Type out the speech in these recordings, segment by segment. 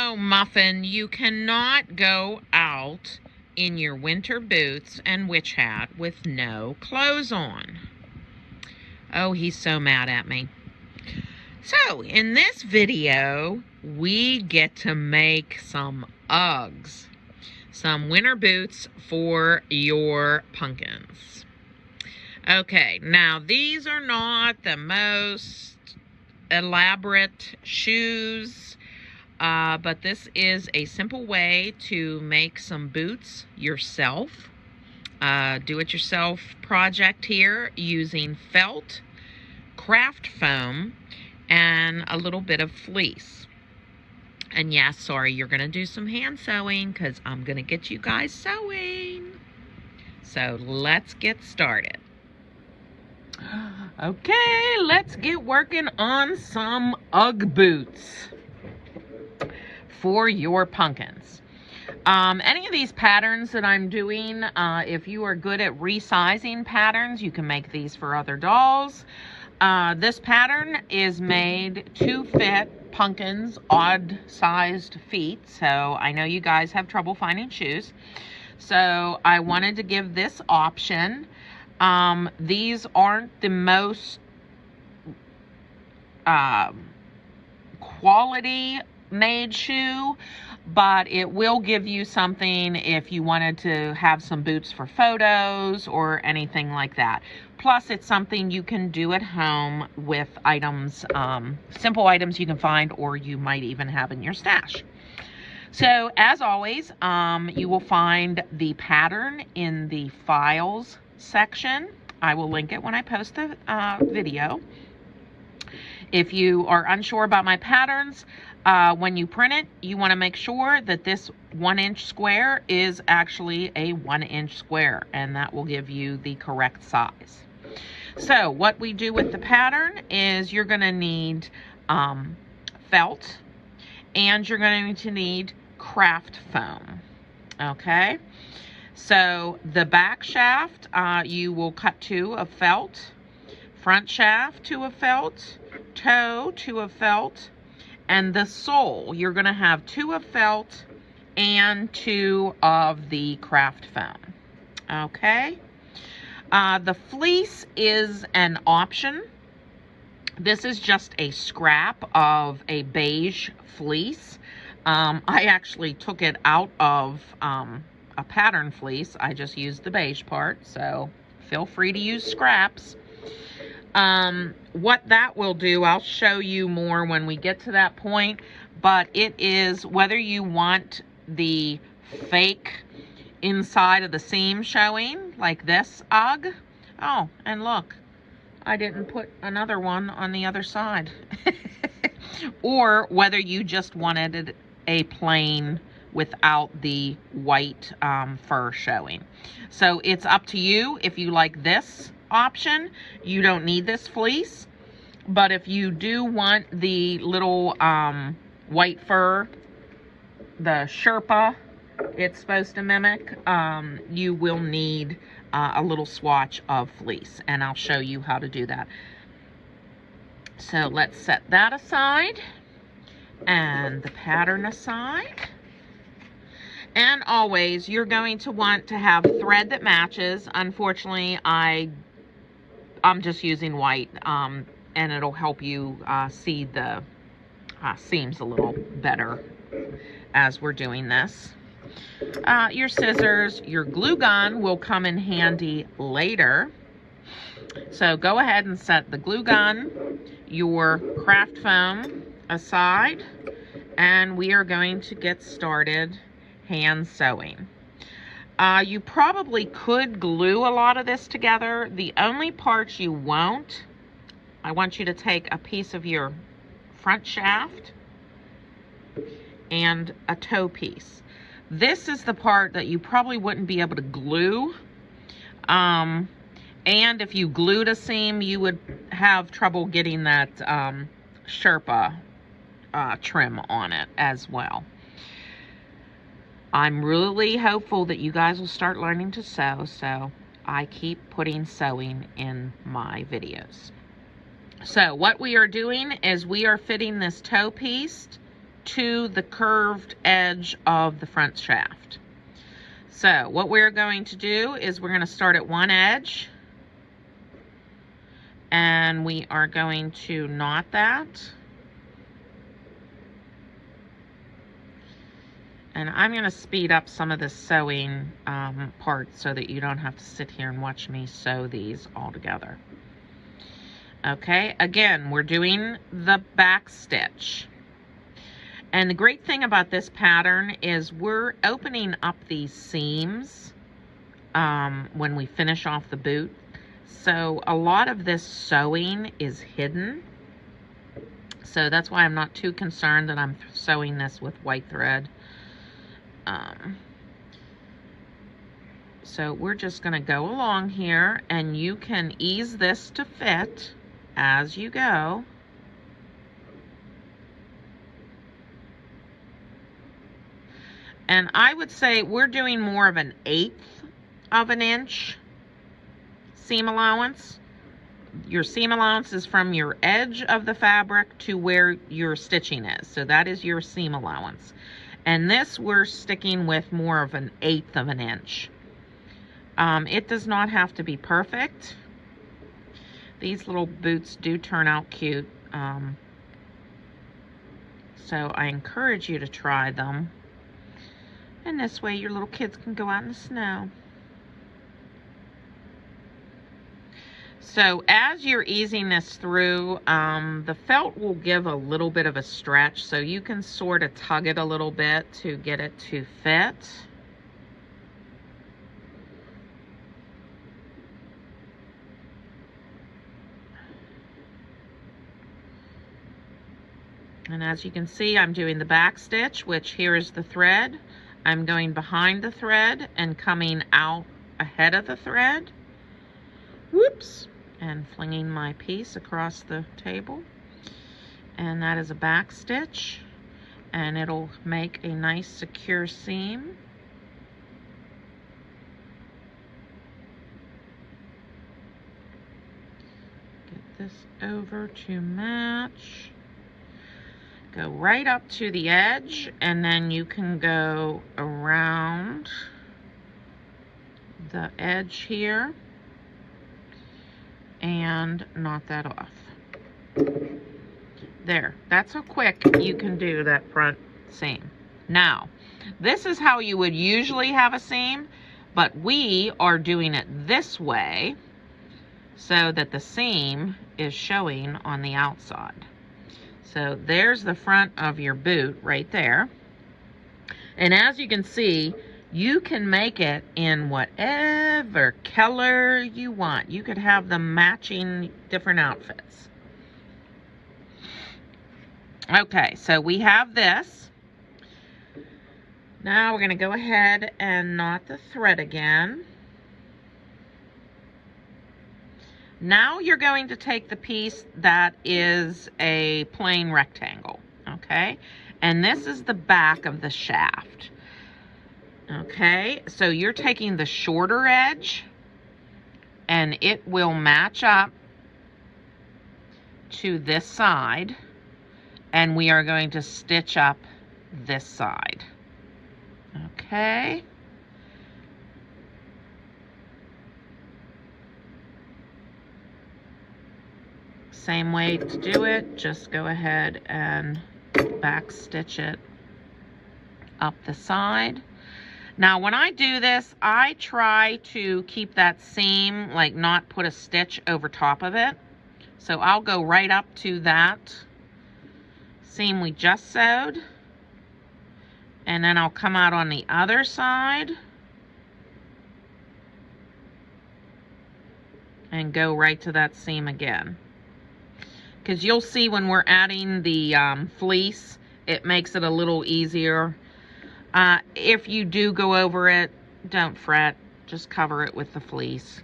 No, Muffin, you cannot go out in your winter boots and witch hat with no clothes on. Oh, he's so mad at me. So, in this video, we get to make some Uggs. Some winter boots for your pumpkins. Okay, now these are not the most elaborate shoes, but this is a simple way to make some boots yourself. Do-it-yourself project here using felt, craft foam, and a little bit of fleece. And yes, sorry, you're going to do some hand sewing because I'm going to get you guys sewing. So let's get started. Okay, let's get working on some Ugg boots for your pumpkins. Any of these patterns that I'm doing, if you are good at resizing patterns, you can make these for other dolls. This pattern is made to fit Punkin's odd-sized feet, so I know you guys have trouble finding shoes. So I wanted to give this option. These aren't the most quality made shoe, but it will give you something if you wanted to have some boots for photos or anything like that. Plus, it's something you can do at home with items, simple items you can find or you might even have in your stash. So, as always, you will find the pattern in the files section. I will link it when I post the video. If you are unsure about my patterns, when you print it, you want to make sure that this 1-inch square is actually a 1-inch square, and that will give you the correct size. So what we do with the pattern is you're going to need felt, and you're going to need craft foam. Okay, so the back shaft, you will cut 2 of felt, front shaft 2 of felt, toe 2 of felt, and the sole, you're going to have 2 of felt and 2 of the craft foam. Okay. The fleece is an option. This is just a scrap of a beige fleece. I actually took it out of a pattern fleece. I just used the beige part, so feel free to use scraps. What that will do, I'll show you more when we get to that point, but it is whether you want the fake inside of the seam showing, like this Ugg. Oh, and look, I didn't put another one on the other side. Or whether you just wanted a plain without the white fur showing. So it's up to you if you like this option. You don't need this fleece, but if you do want the little white fur, the Sherpa it's supposed to mimic, you will need a little swatch of fleece, and I'll show you how to do that. So let's set that aside and the pattern aside. And always, you're going to want to have thread that matches. Unfortunately, I'm just using white, and it'll help you see the seams a little better as we're doing this. Your scissors, your glue gun will come in handy later. So go ahead and set the glue gun, your craft foam aside, and we are going to get started hand sewing. You probably could glue a lot of this together. The only parts you won't, I want you to take a piece of your front shaft and a toe piece. This is the part that you probably wouldn't be able to glue. And if you glued a seam, you would have trouble getting that Sherpa trim on it as well. I'm really hopeful that you guys will start learning to sew, so I keep putting sewing in my videos. So what we are doing is we are fitting this toe piece to the curved edge of the front shaft. So what we're going to do is we're going to start at one edge, and we are going to knot that. And I'm going to speed up some of the sewing parts so that you don't have to sit here and watch me sew these all together. Okay, again, we're doing the back stitch. And the great thing about this pattern is we're opening up these seams when we finish off the boot. So a lot of this sewing is hidden. So that's why I'm not too concerned that I'm sewing this with white thread. So we're just going to go along here, and you can ease this to fit as you go. And I would say we're doing more of an 1/8 of an inch seam allowance. Your seam allowance is from your edge of the fabric to where your stitching is. So that is your seam allowance. And this we're sticking with more of an 1/8 of an inch. It does not have to be perfect. These little boots do turn out cute. So I encourage you to try them. And this way your little kids can go out in the snow. So as you're easing this through, the felt will give a little bit of a stretch, so you can sort of tug it a little bit to get it to fit. And as you can see, I'm doing the back stitch, which here is the thread. I'm going behind the thread and coming out ahead of the thread. Whoops. And flinging my piece across the table. And that is a back stitch. And it'll make a nice secure seam. Get this over to match. Go right up to the edge, and then you can go around the edge here and knot that off. There, that's how quick you can do that front seam. Now, this is how you would usually have a seam, but we are doing it this way so that the seam is showing on the outside. So there's the front of your boot right there. And as you can see, you can make it in whatever color you want. You could have them matching different outfits. Okay, so we have this. Now we're going to go ahead and knot the thread again. Now you're going to take the piece that is a plain rectangle, okay? And this is the back of the shaft. Okay, so you're taking the shorter edge, and it will match up to this side, and we are going to stitch up this side. Okay. Same way to do it, just go ahead and back stitch it up the side. Now when I do this, I try to keep that seam, like not put a stitch over top of it. So I'll go right up to that seam we just sewed, and then I'll come out on the other side and go right to that seam again. Because you'll see when we're adding the fleece, it makes it a little easier. If you do go over it, don't fret. Just cover it with the fleece.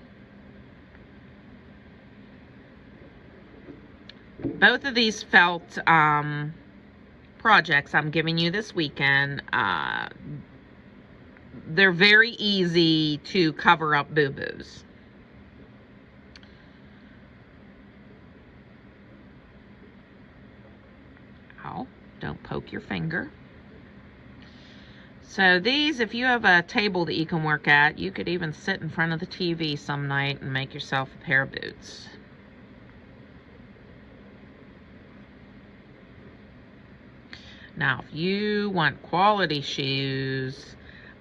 Both of these felt projects I'm giving you this weekend, they're very easy to cover up boo-boos. Ow, Don't poke your finger. So these, if you have a table that you can work at, you could even sit in front of the TV some night and make yourself a pair of boots. Now, if you want quality shoes,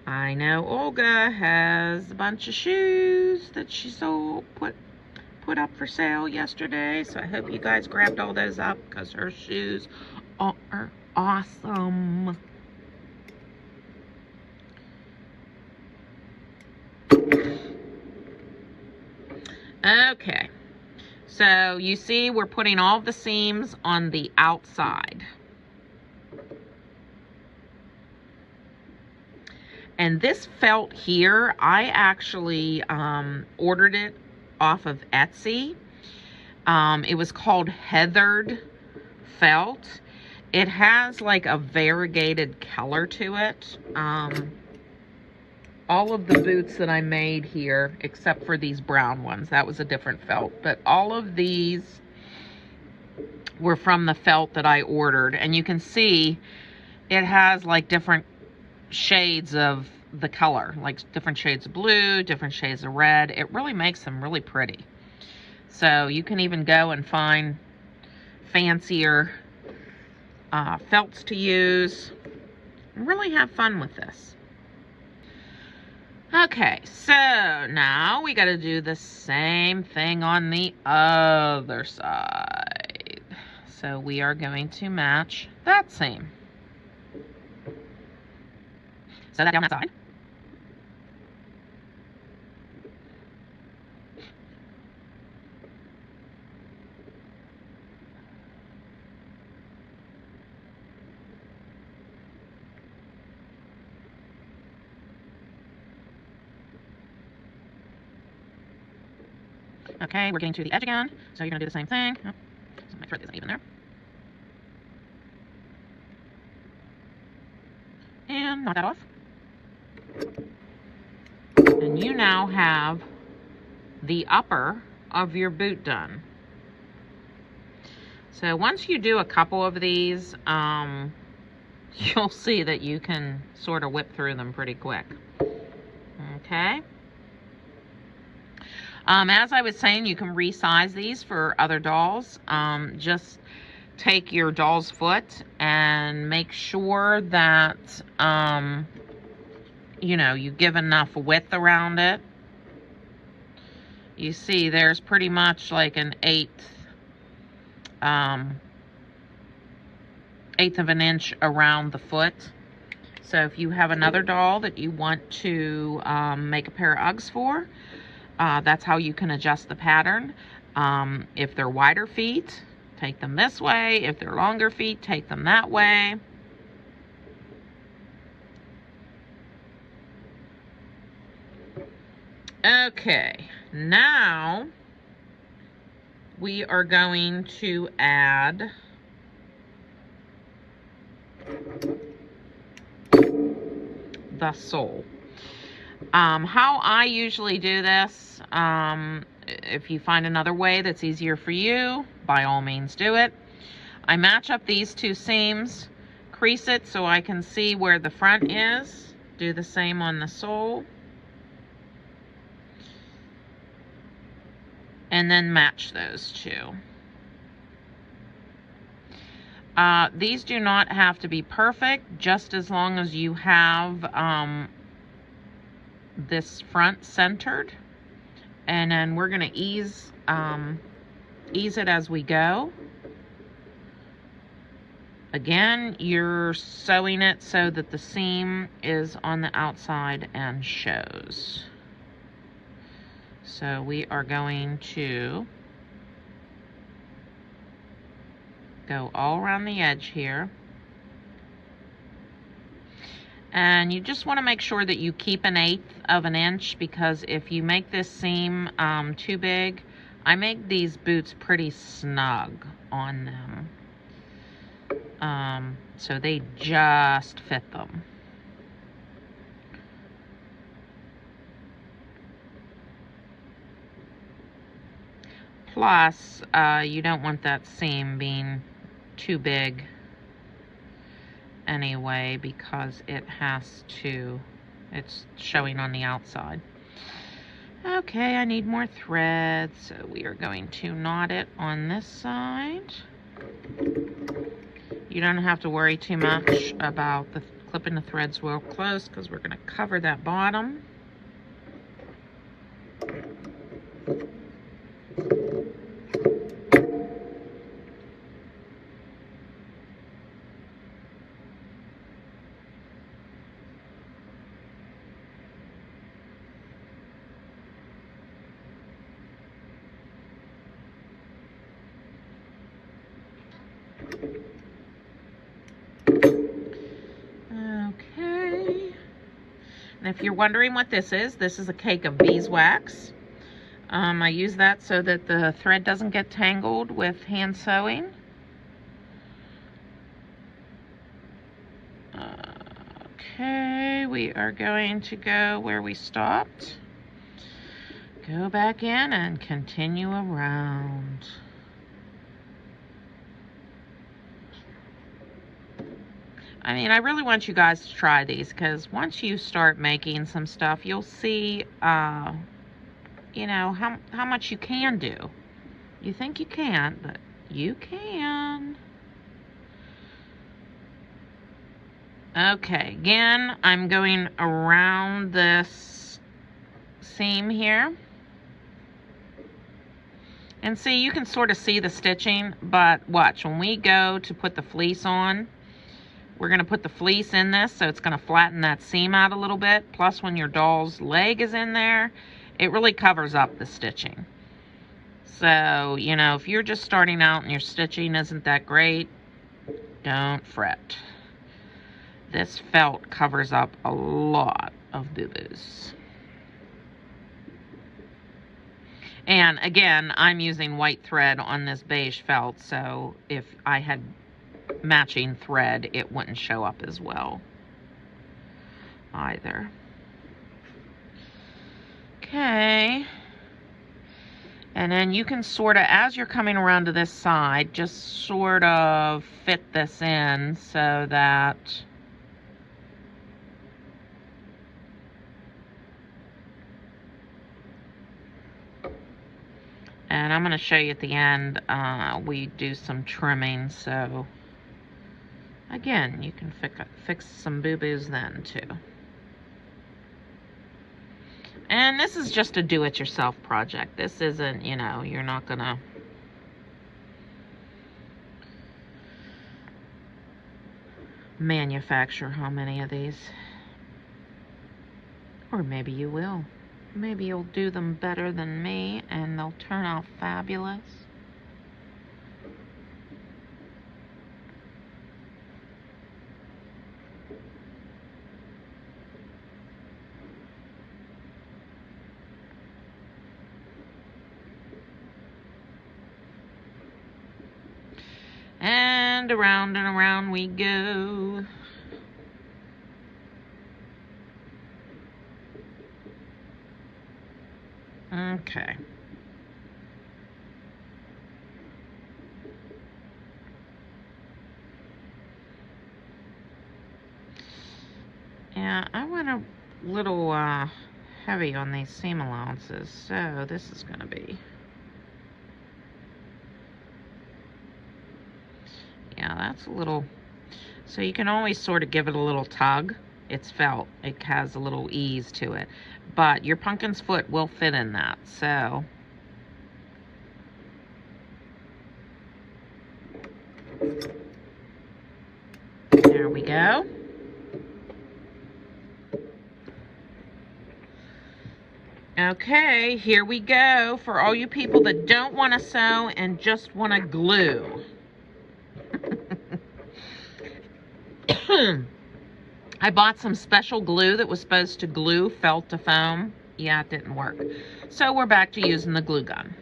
I know Olga has a bunch of shoes that she put up for sale yesterday. So I hope you guys grabbed all those up because her shoes are awesome. Okay, so you see we're putting all the seams on the outside. And this felt here, I actually ordered it off of Etsy. It was called Heathered Felt. It has like a variegated color to it. All of the boots that I made here, except for these brown ones, that was a different felt. But all of these were from the felt that I ordered. And you can see it has like different shades of the color, like different shades of blue, different shades of red. It really makes them really pretty. So you can even go and find fancier felts to use and really have fun with this. Okay, so now we got to do the same thing on the other side. So we are going to match that seam. Sew that down that side. Okay, we're getting to the edge again, so you're going to do the same thing. Oh, so my thread isn't even there. And knock that off. And you now have the upper of your boot done. So once you do a couple of these, you'll see that you can sort of whip through them pretty quick. Okay. As I was saying, you can resize these for other dolls. Just take your doll's foot and make sure that, you know, you give enough width around it. You see there's pretty much like an eighth of an inch around the foot. So if you have another doll that you want to make a pair of Uggs for, that's how you can adjust the pattern. If they're wider feet, take them this way. If they're longer feet, take them that way. Okay, now we are going to add the sole. How I usually do this, if you find another way that's easier for you, by all means do it. I match up these two seams, crease it so I can see where the front is, do the same on the sole, and then match those two. These do not have to be perfect, just as long as you have this front centered. And then we're going to ease it as we go. Again, you're sewing it so that the seam is on the outside and shows. So we are going to go all around the edge here. And you just want to make sure that you keep an 1/8 of an inch, because if you make this seam too big, I make these boots pretty snug on them. So they just fit them. Plus, you don't want that seam being too big anyway because it has to, it's showing on the outside. Okay, I need more thread, so we are going to knot it on this side. You don't have to worry too much about the clipping the threads real close because we're going to cover that bottom. Okay. And if you're wondering what this is a cake of beeswax. I use that so that the thread doesn't get tangled with hand sewing. Okay, we are going to go where we stopped. Go back in and continue around. I mean, I really want you guys to try these because once you start making some stuff, you'll see, you know, how much you can do. You think you can't, but you can. Okay, again, I'm going around this seam here. And see, you can sort of see the stitching, but watch, when we go to put the fleece on, we're going to put the fleece in this, so it's going to flatten that seam out a little bit. Plus, when your doll's leg is in there, it really covers up the stitching. So, you know, if you're just starting out and your stitching isn't that great, don't fret. This felt covers up a lot of boo-boos. And again, I'm using white thread on this beige felt, so if I had matching thread, it wouldn't show up as well either. Okay. And then you can sort of, as you're coming around to this side, just sort of fit this in so that and I'm going to show you at the end, we do some trimming, so again, you can fix some boo-boos then too. And this is just a do-it-yourself project. This isn't, you know, you're not going to manufacture how many of these. Or maybe you will. Maybe you'll do them better than me and they'll turn out fabulous. And around we go. Okay. Yeah, I went a little heavy on these seam allowances, so this is going to be... Yeah, that's a little... So you can always sort of give it a little tug. It's felt. It has a little ease to it. But your pumpkin's foot will fit in that, so... There we go. Okay, here we go for all you people that don't want to sew and just want to glue. I bought some special glue that was supposed to glue felt to foam. Yeah, it didn't work. So we're back to using the glue gun.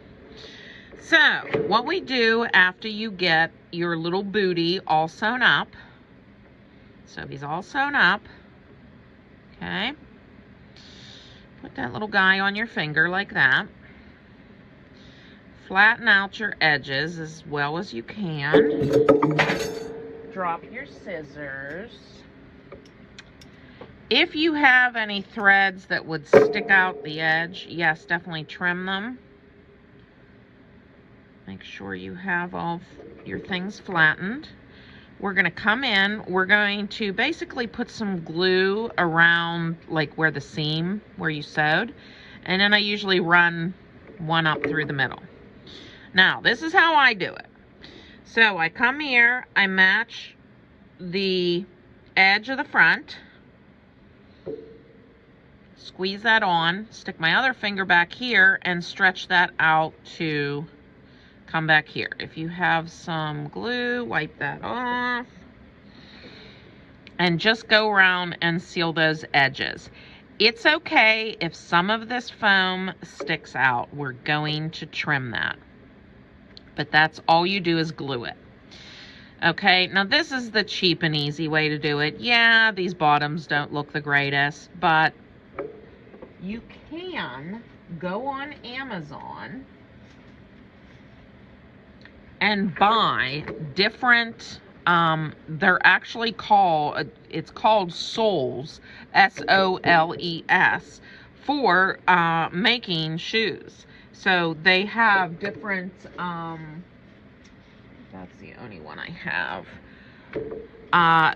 So what we do after you get your little booty all sewn up, so he's all sewn up, okay, put that little guy on your finger like that. Flatten out your edges as well as you can. drop your scissors. If you have any threads that would stick out the edge, yes, definitely trim them. Make sure you have all your things flattened. We're going to come in, we're going to basically put some glue around like where the seam, where you sewed, and then I usually run one up through the middle. Now, this is how I do it. So I come here, I match the edge of the front, squeeze that on, stick my other finger back here and stretch that out to come back here. If you have some glue, wipe that off. And just go around and seal those edges. It's okay if some of this foam sticks out. We're going to trim that. But that's all you do is glue it. Okay, now this is the cheap and easy way to do it. Yeah, these bottoms don't look the greatest, but you can go on Amazon and buy different, they're actually called, it's called soles, S-O-L-E-S, for making shoes. So they have different, that's the only one I have.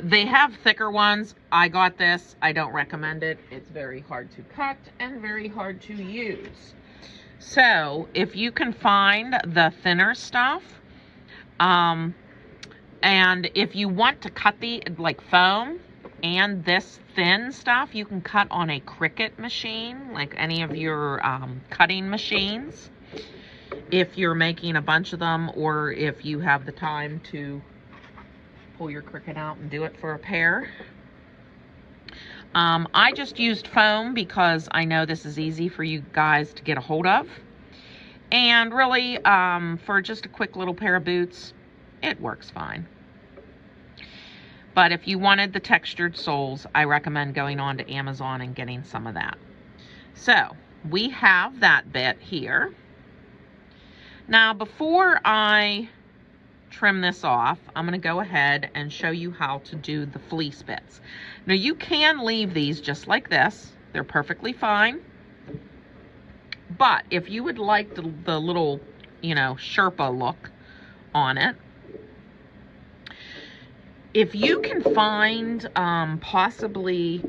They have thicker ones. I got this. I don't recommend it. It's very hard to cut and very hard to use. So if you can find the thinner stuff, and if you want to cut the like foam and this thin stuff, you can cut on a Cricut machine, like any of your cutting machines, if you're making a bunch of them, or if you have the time to pull your Cricut out and do it for a pair. I just used foam because I know this is easy for you guys to get a hold of. And really, for just a quick little pair of boots, it works fine. But if you wanted the textured soles, I recommend going on to Amazon and getting some of that. So, we have that bit here. Now, before I trim this off, I'm going to go ahead and show you how to do the fleece bits. Now, you can leave these just like this. They're perfectly fine. But if you would like the little, you know, Sherpa look on it, if you can find possibly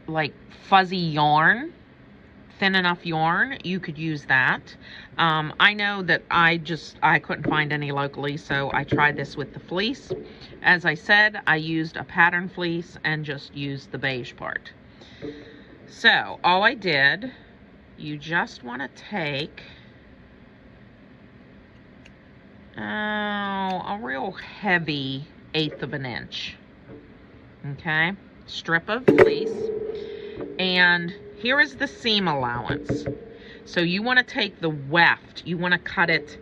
like fuzzy yarn, thin enough yarn, you could use that. I know that I couldn't find any locally, so I tried this with the fleece. As I said, I used a pattern fleece and just used the beige part. So all I did, you just want to take a real heavy 1/8 of an inch, okay, strip of fleece, and here is the seam allowance. So you want to take the weft, you want to cut it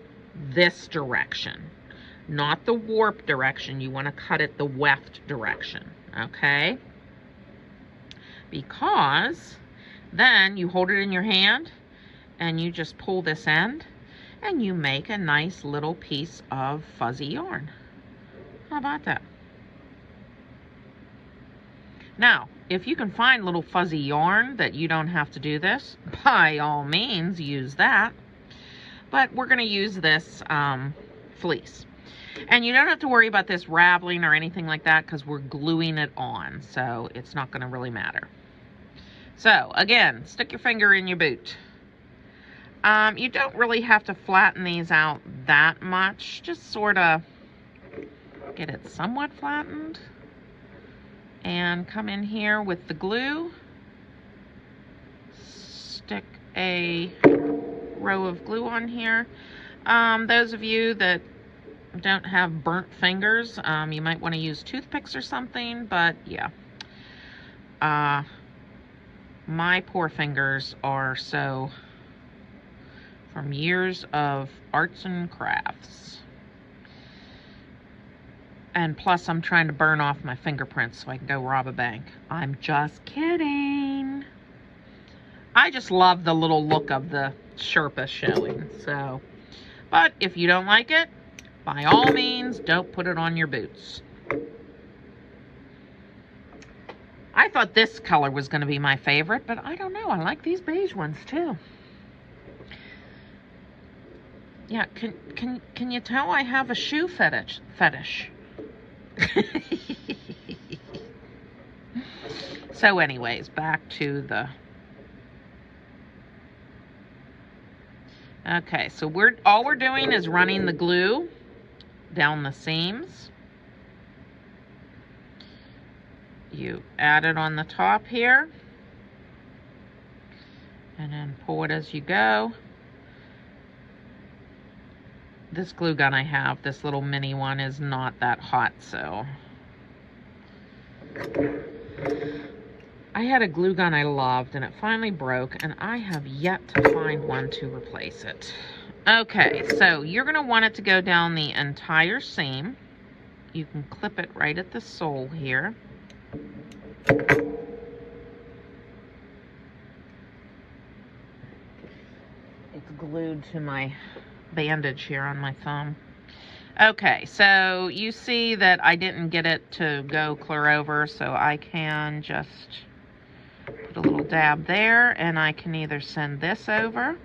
this direction, not the warp direction. You want to cut it the weft direction, okay? Because then you hold it in your hand and you just pull this end and you make a nice little piece of fuzzy yarn. How about that? Now, if you can find little fuzzy yarn that you don't have to do this, by all means use that. But we're going to use this fleece. And you don't have to worry about this raveling or anything like that because we're gluing it on, so it's not going to really matter. So, again, stick your finger in your boot. You don't really have to flatten these out that much. Just sort of get it somewhat flattened. And come in here with the glue. Stick a row of glue on here. Those of you that don't have burnt fingers, you might want to use toothpicks or something, but yeah. My poor fingers are so from years of arts and crafts. And plus I'm trying to burn off my fingerprints so I can go rob a bank. I'm just kidding. I just love the little look of the Sherpa showing, so. But if you don't like it, by all means, don't put it on your boots. I thought this color was going to be my favorite, but I don't know. I like these beige ones too. Yeah, can you tell I have a shoe fetish? So anyways, back to the... Okay, so all we're doing is running the glue down the seams. You add it on the top here, and then pull it as you go. This glue gun I have, this little mini one, is not that hot, so... I had a glue gun I loved, and it finally broke, and I have yet to find one to replace it. Okay, so you're going to want it to go down the entire seam. You can clip it right at the sole here. It's glued to my bandage here on my thumb. Okay, so you see that I didn't get it to go clear over, so I can just put a little dab there, and I can either send this over.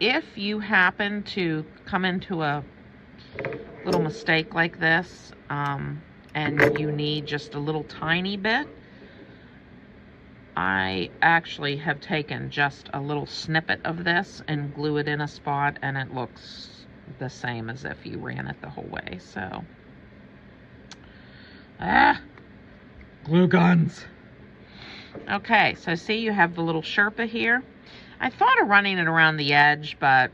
If you happen to come into a little mistake like this, and you need just a little tiny bit, I actually have taken just a little snippet of this and glue it in a spot, and it looks the same as if you ran it the whole way. So, glue guns. Okay, so see, you have the little Sherpa here. I thought of running it around the edge, but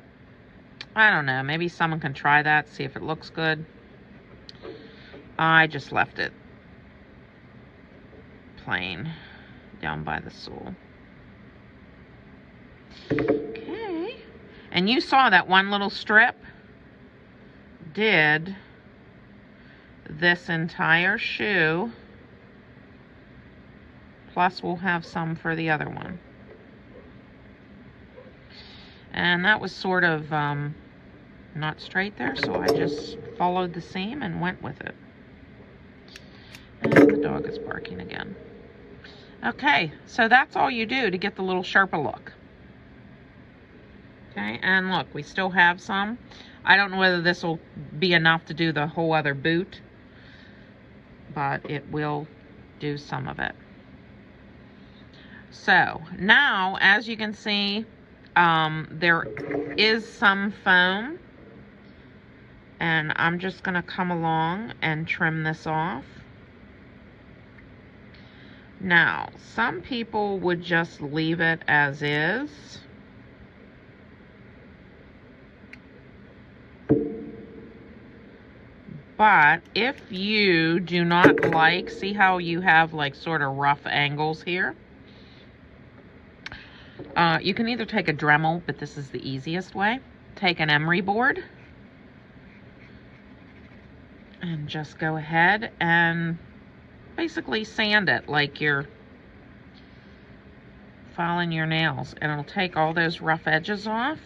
I don't know. Maybe someone can try that, see if it looks good. I just left it plain down by the sole. Okay, and you saw that one little strip did this entire shoe, plus we'll have some for the other one. And that was sort of not straight there, so I just followed the seam and went with it. And the dog is barking again. Okay, so that's all you do to get the little Sherpa look. Okay, and look, we still have some. I don't know whether this will be enough to do the whole other boot, but it will do some of it. So now, as you can see, there is some foam, and I'm just going to come along and trim this off. Now, some people would just leave it as is. But if you do not like, see how you have like sort of rough angles here? You can either take a Dremel, but this is the easiest way. Take an emery board and just go ahead and basically sand it like you're filing your nails, and it'll take all those rough edges off,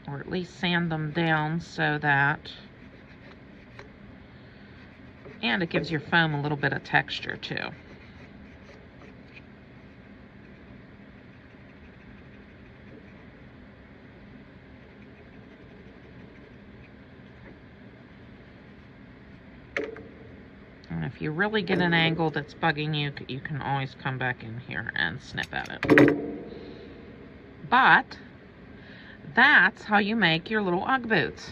or at least sand them down so that, and it gives your foam a little bit of texture too. And if you really get an angle that's bugging you, you can always come back in here and snip at it. But that's how you make your little Ugg boots.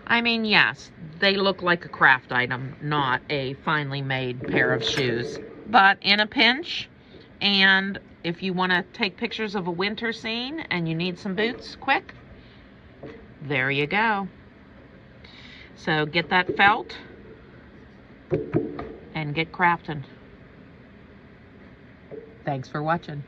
I mean, yes, they look like a craft item, not a finely made pair of shoes. But in a pinch, and if you want to take pictures of a winter scene and you need some boots quick, there you go. So get that felt and get crafting. Thanks for watching.